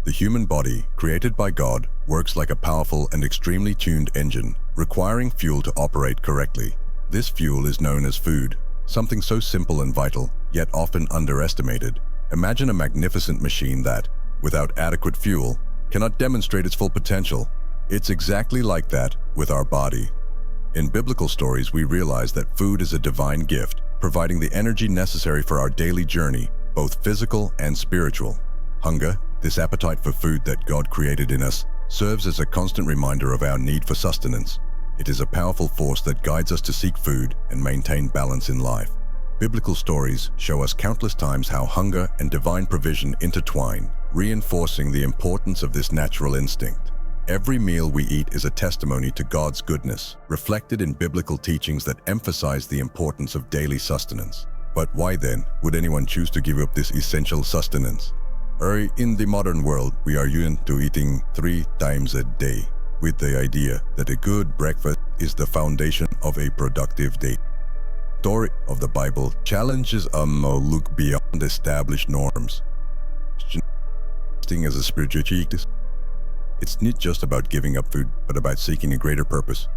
The human body, created by God, works like a powerful and extremely tuned engine, requiring fuel to operate correctly. This fuel is known as food, something so simple and vital, yet often underestimated. Imagine a magnificent machine that, without adequate fuel, cannot demonstrate its full potential. It's exactly like that with our body. In biblical stories, we realize that food is a divine gift, providing the energy necessary for our daily journey, both physical and spiritual. Hunger, this appetite for food that God created in us, serves as a constant reminder of our need for sustenance. It is a powerful force that guides us to seek food and maintain balance in life. Biblical stories show us countless times how hunger and divine provision intertwine, reinforcing the importance of this natural instinct. Every meal we eat is a testimony to God's goodness, reflected in biblical teachings that emphasize the importance of daily sustenance. But why then would anyone choose to give up this essential sustenance? In the modern world, we are used to eating 3 times a day, with the idea that a good breakfast is the foundation of a productive day. The story of the Bible challenges us to look beyond established norms. Fasting as a spiritual practice. It's not just about giving up food, but about seeking a greater purpose.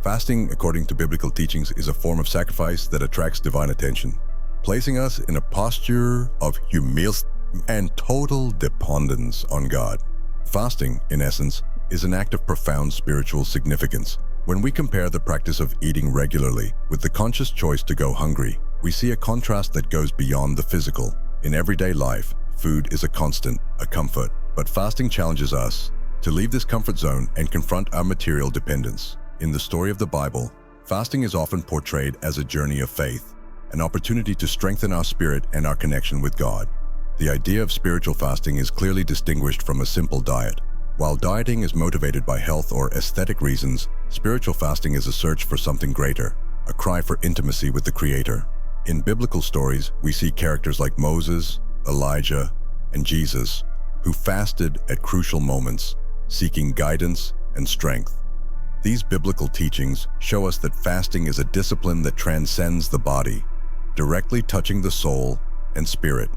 Fasting, according to biblical teachings, is a form of sacrifice that attracts divine attention, placing us in a posture of humility and total dependence on God. Fasting, in essence, is an act of profound spiritual significance. When we compare the practice of eating regularly with the conscious choice to go hungry, we see a contrast that goes beyond the physical. In everyday life, food is a constant, a comfort, but fasting challenges us to leave this comfort zone and confront our material dependence. In the story of the Bible, fasting is often portrayed as a journey of faith, an opportunity to strengthen our spirit and our connection with God. The idea of spiritual fasting is clearly distinguished from a simple diet. While dieting is motivated by health or aesthetic reasons, spiritual fasting is a search for something greater, a cry for intimacy with the Creator. In biblical stories, we see characters like Moses, Elijah, and Jesus, who fasted at crucial moments, seeking guidance and strength. These biblical teachings show us that fasting is a discipline that transcends the body, directly touching the soul and spirit.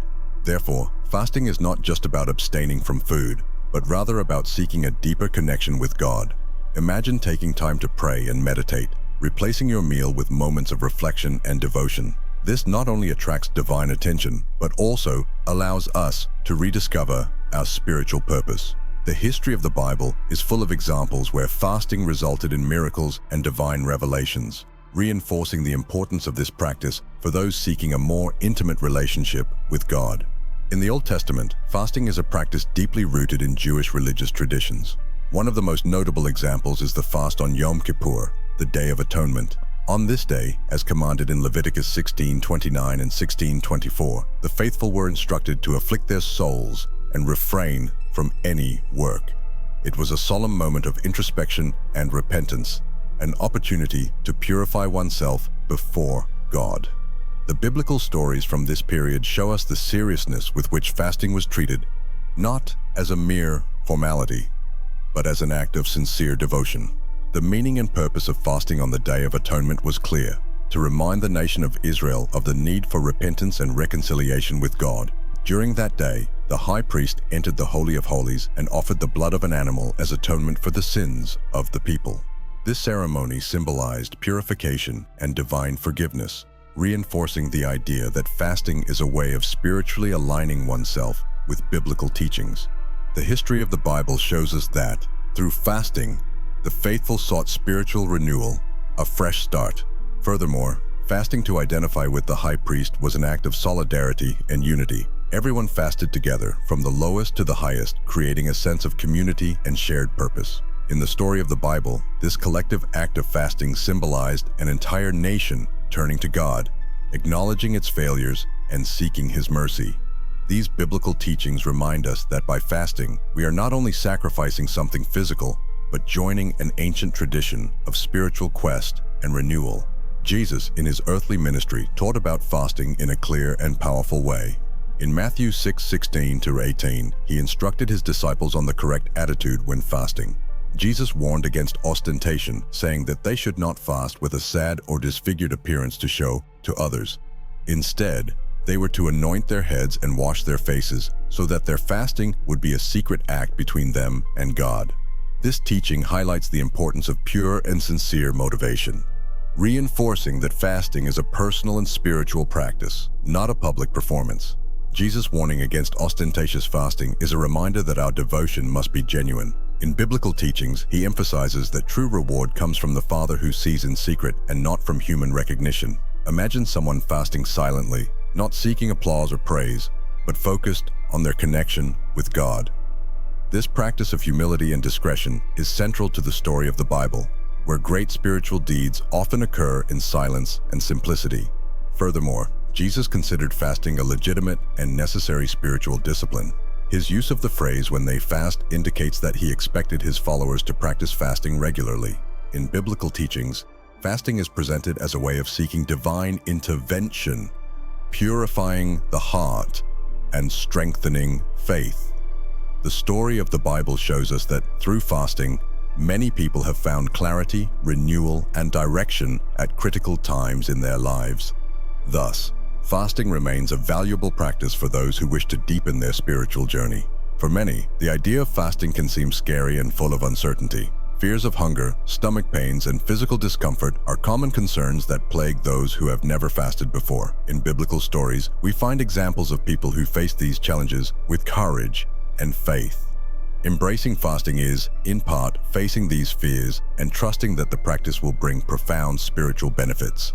Therefore, fasting is not just about abstaining from food, but rather about seeking a deeper connection with God. Imagine taking time to pray and meditate, replacing your meal with moments of reflection and devotion. This not only attracts divine attention, but also allows us to rediscover our spiritual purpose. The history of the Bible is full of examples where fasting resulted in miracles and divine revelations, reinforcing the importance of this practice for those seeking a more intimate relationship with God. In the Old Testament, fasting is a practice deeply rooted in Jewish religious traditions. One of the most notable examples is the fast on Yom Kippur, the Day of Atonement. On this day, as commanded in Leviticus 16:29 and 16:24, the faithful were instructed to afflict their souls and refrain from any work. It was a solemn moment of introspection and repentance, an opportunity to purify oneself before God. The biblical stories from this period show us the seriousness with which fasting was treated, not as a mere formality, but as an act of sincere devotion. The meaning and purpose of fasting on the Day of Atonement was clear: to remind the nation of Israel of the need for repentance and reconciliation with God. During that day, the high priest entered the Holy of Holies and offered the blood of an animal as atonement for the sins of the people. This ceremony symbolized purification and divine forgiveness, reinforcing the idea that fasting is a way of spiritually aligning oneself with biblical teachings. The history of the Bible shows us that, through fasting, the faithful sought spiritual renewal, a fresh start. Furthermore, fasting to identify with the high priest was an act of solidarity and unity. Everyone fasted together, from the lowest to the highest, creating a sense of community and shared purpose. In the story of the Bible, this collective act of fasting symbolized an entire nation turning to God, acknowledging its failures and seeking His mercy. These biblical teachings remind us that by fasting, we are not only sacrificing something physical, but joining an ancient tradition of spiritual quest and renewal. Jesus, in His earthly ministry, taught about fasting in a clear and powerful way. In Matthew 6:16-18, He instructed His disciples on the correct attitude when fasting. Jesus warned against ostentation, saying that they should not fast with a sad or disfigured appearance to show to others. Instead, They were to anoint their heads and wash their faces, so that their fasting would be a secret act between them and God. This teaching highlights the importance of pure and sincere motivation, reinforcing that fasting is a personal and spiritual practice, not a public performance. Jesus' warning against ostentatious fasting is a reminder that our devotion must be genuine. In biblical teachings, he emphasizes that true reward comes from the Father who sees in secret and not from human recognition. Imagine someone fasting silently, not seeking applause or praise, but focused on their connection with God. This practice of humility and discretion is central to the story of the Bible, where great spiritual deeds often occur in silence and simplicity. Furthermore, Jesus considered fasting a legitimate and necessary spiritual discipline. His use of the phrase "when they fast" indicates that he expected his followers to practice fasting regularly. In biblical teachings, fasting is presented as a way of seeking divine intervention, purifying the heart and strengthening faith. The story of the Bible shows us that through fasting, many people have found clarity, renewal, and direction at critical times in their lives. Thus, fasting remains a valuable practice for those who wish to deepen their spiritual journey. For many, the idea of fasting can seem scary and full of uncertainty. Fears of hunger, stomach pains, and physical discomfort are common concerns that plague those who have never fasted before. In biblical stories, we find examples of people who faced these challenges with courage and faith. Embracing fasting is, in part, facing these fears and trusting that the practice will bring profound spiritual benefits.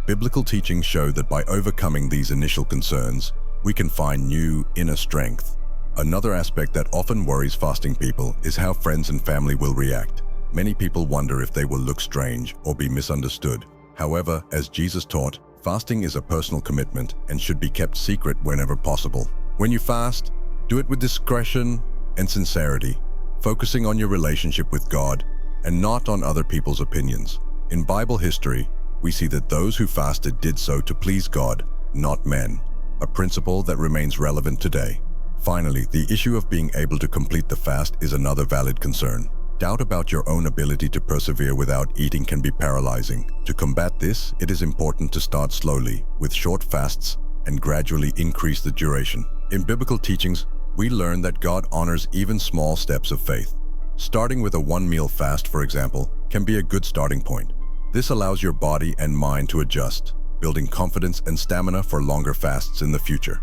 Biblical teachings show that by overcoming these initial concerns, we can find new inner strength. Another aspect that often worries fasting people is how friends and family will react. Many people wonder if they will look strange or be misunderstood. However, as Jesus taught, fasting is a personal commitment and should be kept secret whenever possible. When you fast, do it with discretion and sincerity, focusing on your relationship with God and not on other people's opinions. In Bible history, we see that those who fasted did so to please God, not men, a principle that remains relevant today. Finally, the issue of being able to complete the fast is another valid concern. Doubt about your own ability to persevere without eating can be paralyzing. To combat this, it is important to start slowly, with short fasts, and gradually increase the duration. In biblical teachings, we learn that God honors even small steps of faith. Starting with a one-meal fast, for example, can be a good starting point. This allows your body and mind to adjust, building confidence and stamina for longer fasts in the future.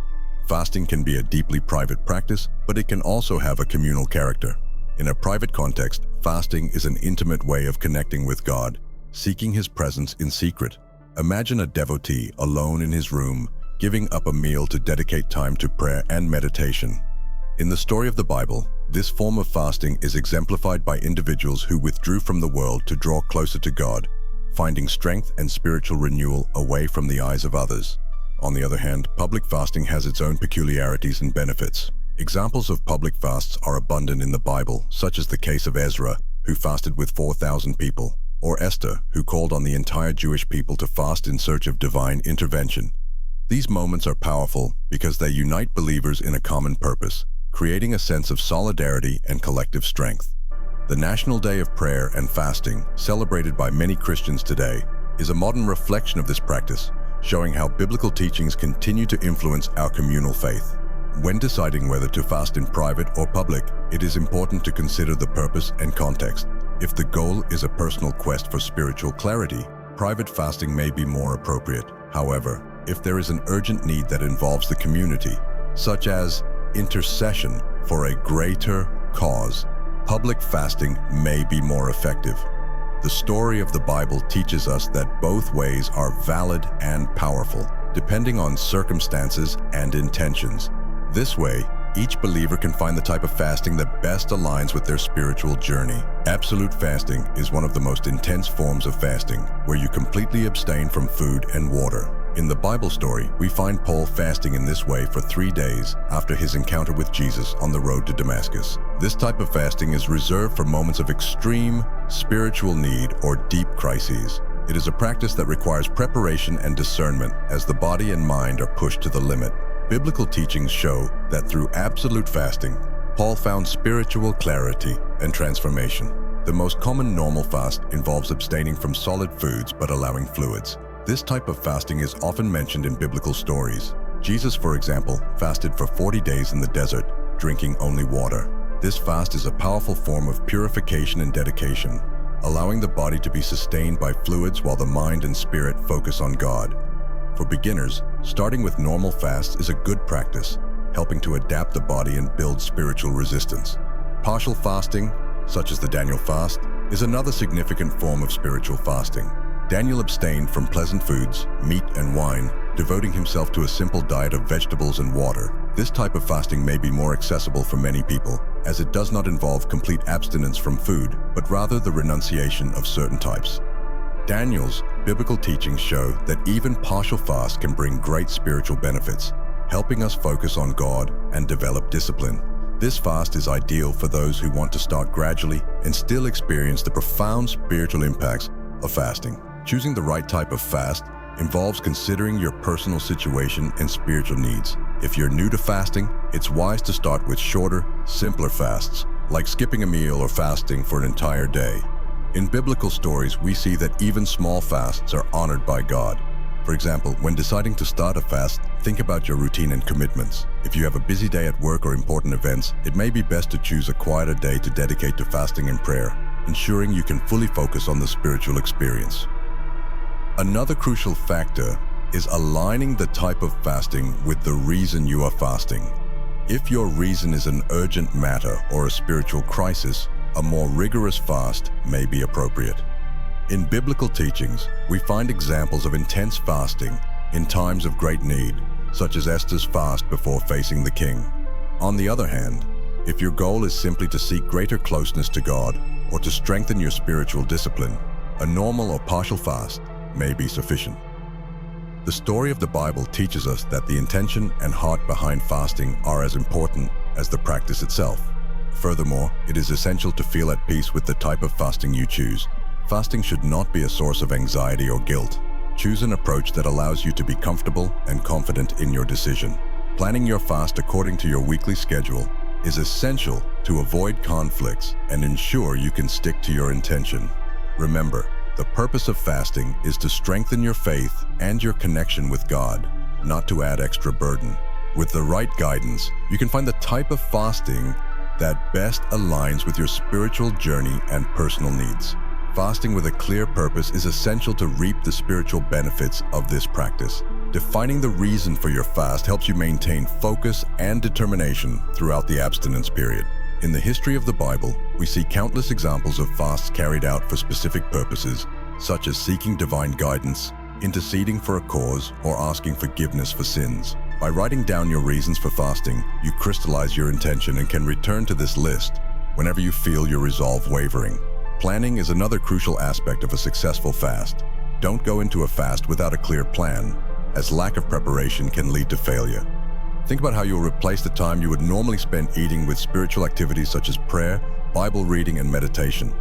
Fasting can be a deeply private practice, but it can also have a communal character. In a private context, fasting is an intimate way of connecting with God, seeking His presence in secret. Imagine a devotee alone in his room, giving up a meal to dedicate time to prayer and meditation. In the story of the Bible, this form of fasting is exemplified by individuals who withdrew from the world to draw closer to God, finding strength and spiritual renewal away from the eyes of others. On the other hand, public fasting has its own peculiarities and benefits. Examples of public fasts are abundant in the Bible, such as the case of Ezra, who fasted with 4,000 people, or Esther, who called on the entire Jewish people to fast in search of divine intervention. These moments are powerful because they unite believers in a common purpose, creating a sense of solidarity and collective strength. The National Day of Prayer and Fasting, celebrated by many Christians today, is a modern reflection of this practice, showing how biblical teachings continue to influence our communal faith. When deciding whether to fast in private or public, it is important to consider the purpose and context. If the goal is a personal quest for spiritual clarity, private fasting may be more appropriate. However, if there is an urgent need that involves the community, such as intercession for a greater cause, public fasting may be more effective. The story of the Bible teaches us that both ways are valid and powerful, depending on circumstances and intentions. This way, each believer can find the type of fasting that best aligns with their spiritual journey. Absolute fasting is one of the most intense forms of fasting, where you completely abstain from food and water. In the Bible story, we find Paul fasting in this way for 3 days after his encounter with Jesus on the road to Damascus. This type of fasting is reserved for moments of extreme spiritual need or deep crises. It is a practice that requires preparation and discernment as the body and mind are pushed to the limit. Biblical teachings show that through absolute fasting, Paul found spiritual clarity and transformation. The most common normal fast involves abstaining from solid foods but allowing fluids. This type of fasting is often mentioned in biblical stories. Jesus, for example, fasted for 40 days in the desert, drinking only water. This fast is a powerful form of purification and dedication, allowing the body to be sustained by fluids while the mind and spirit focus on God. For beginners, starting with normal fasts is a good practice, helping to adapt the body and build spiritual resistance. Partial fasting, such as the Daniel fast, is another significant form of spiritual fasting. Daniel abstained from pleasant foods, meat and wine, devoting himself to a simple diet of vegetables and water. This type of fasting may be more accessible for many people, as it does not involve complete abstinence from food, but rather the renunciation of certain types. Daniel's biblical teachings show that even partial fast can bring great spiritual benefits, helping us focus on God and develop discipline. This fast is ideal for those who want to start gradually and still experience the profound spiritual impacts of fasting. Choosing the right type of fast involves considering your personal situation and spiritual needs. If you're new to fasting, it's wise to start with shorter, simpler fasts, like skipping a meal or fasting for an entire day. In biblical stories, we see that even small fasts are honored by God. For example, when deciding to start a fast, think about your routine and commitments. If you have a busy day at work or important events, it may be best to choose a quieter day to dedicate to fasting and prayer, ensuring you can fully focus on the spiritual experience. Another crucial factor is aligning the type of fasting with the reason you are fasting. If your reason is an urgent matter or a spiritual crisis, a more rigorous fast may be appropriate. In biblical teachings, we find examples of intense fasting in times of great need, such as Esther's fast before facing the king. On the other hand, if your goal is simply to seek greater closeness to God or to strengthen your spiritual discipline, a normal or partial fast may be sufficient. The story of the Bible teaches us that the intention and heart behind fasting are as important as the practice itself. Furthermore, it is essential to feel at peace with the type of fasting you choose. Fasting should not be a source of anxiety or guilt. Choose an approach that allows you to be comfortable and confident in your decision. Planning your fast according to your weekly schedule is essential to avoid conflicts and ensure you can stick to your intention. Remember, the purpose of fasting is to strengthen your faith and your connection with God, not to add extra burden. With the right guidance, you can find the type of fasting that best aligns with your spiritual journey and personal needs. Fasting with a clear purpose is essential to reap the spiritual benefits of this practice. Defining the reason for your fast helps you maintain focus and determination throughout the abstinence period. In the history of the Bible, we see countless examples of fasts carried out for specific purposes, such as seeking divine guidance, interceding for a cause, or asking forgiveness for sins. By writing down your reasons for fasting, you crystallize your intention and can return to this list whenever you feel your resolve wavering. Planning is another crucial aspect of a successful fast. Don't go into a fast without a clear plan, as lack of preparation can lead to failure. Think about how you'll replace the time you would normally spend eating with spiritual activities such as prayer, Bible reading, and meditation.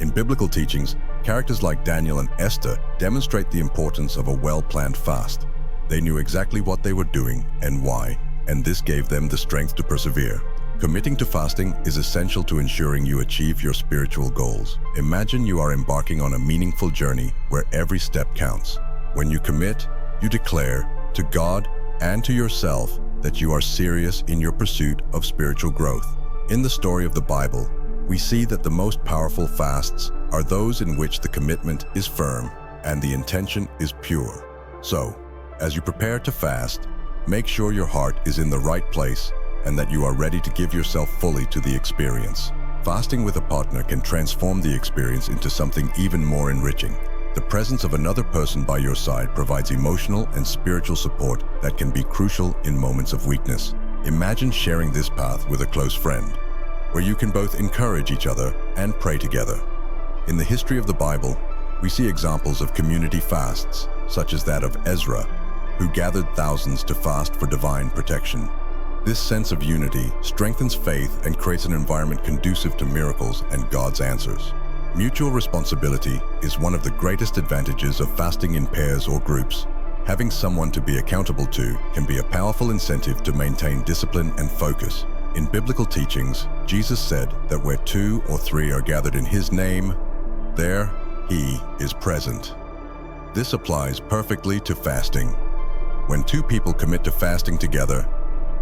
In biblical teachings, characters like Daniel and Esther demonstrate the importance of a well-planned fast. They knew exactly what they were doing and why, and this gave them the strength to persevere. Committing to fasting is essential to ensuring you achieve your spiritual goals. Imagine you are embarking on a meaningful journey where every step counts. When you commit, you declare to God and to yourself that you are serious in your pursuit of spiritual growth. In the story of the Bible, we see that the most powerful fasts are those in which the commitment is firm and the intention is pure. So, as you prepare to fast, make sure your heart is in the right place and that you are ready to give yourself fully to the experience. Fasting with a partner can transform the experience into something even more enriching. The presence of another person by your side provides emotional and spiritual support that can be crucial in moments of weakness. Imagine sharing this path with a close friend, where you can both encourage each other and pray together. In the history of the Bible, we see examples of community fasts, such as that of Ezra, who gathered thousands to fast for divine protection. This sense of unity strengthens faith and creates an environment conducive to miracles and God's answers. Mutual responsibility is one of the greatest advantages of fasting in pairs or groups. Having someone to be accountable to can be a powerful incentive to maintain discipline and focus. In biblical teachings, Jesus said that where 2 or 3 are gathered in His name, there He is present. This applies perfectly to fasting. When two people commit to fasting together,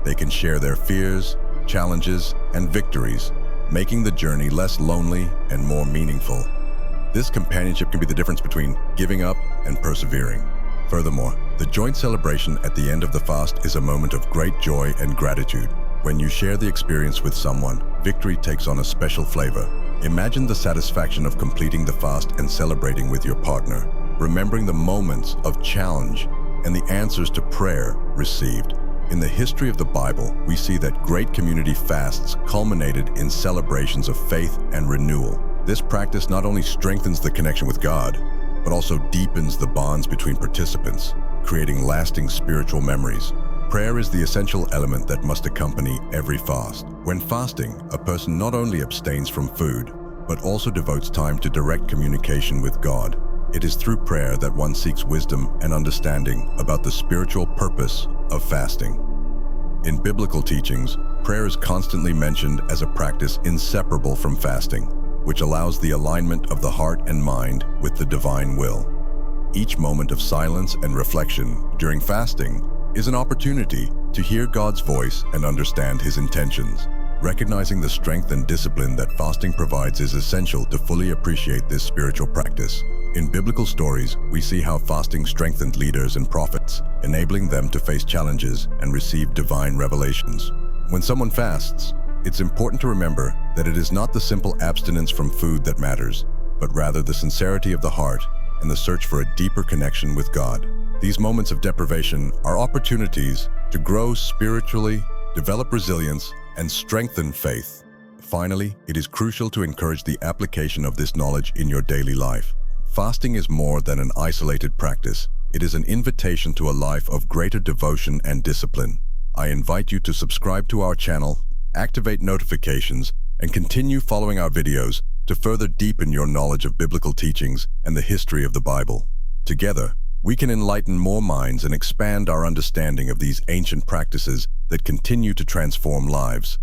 they can share their fears, challenges, and victories, making the journey less lonely and more meaningful. This companionship can be the difference between giving up and persevering. Furthermore, the joint celebration at the end of the fast is a moment of great joy and gratitude. When you share the experience with someone, victory takes on a special flavor. Imagine the satisfaction of completing the fast and celebrating with your partner, remembering the moments of challenge and the answers to prayer received. In the history of the Bible, we see that great community fasts culminated in celebrations of faith and renewal. This practice not only strengthens the connection with God, but also deepens the bonds between participants, creating lasting spiritual memories. Prayer is the essential element that must accompany every fast. When fasting, a person not only abstains from food, but also devotes time to direct communication with God. It is through prayer that one seeks wisdom and understanding about the spiritual purpose of fasting. In biblical teachings, prayer is constantly mentioned as a practice inseparable from fasting, which allows the alignment of the heart and mind with the divine will. Each moment of silence and reflection during fasting is an opportunity to hear God's voice and understand His intentions. Recognizing the strength and discipline that fasting provides is essential to fully appreciate this spiritual practice. In biblical stories, we see how fasting strengthened leaders and prophets, enabling them to face challenges and receive divine revelations. When someone fasts, it's important to remember that it is not the simple abstinence from food that matters, but rather the sincerity of the heart and the search for a deeper connection with God. These moments of deprivation are opportunities to grow spiritually, develop resilience, and strengthen faith. Finally, it is crucial to encourage the application of this knowledge in your daily life. Fasting is more than an isolated practice. It is an invitation to a life of greater devotion and discipline. I invite you to subscribe to our channel, activate notifications, and continue following our videos to further deepen your knowledge of biblical teachings and the history of the Bible. Together, we can enlighten more minds and expand our understanding of these ancient practices that continue to transform lives.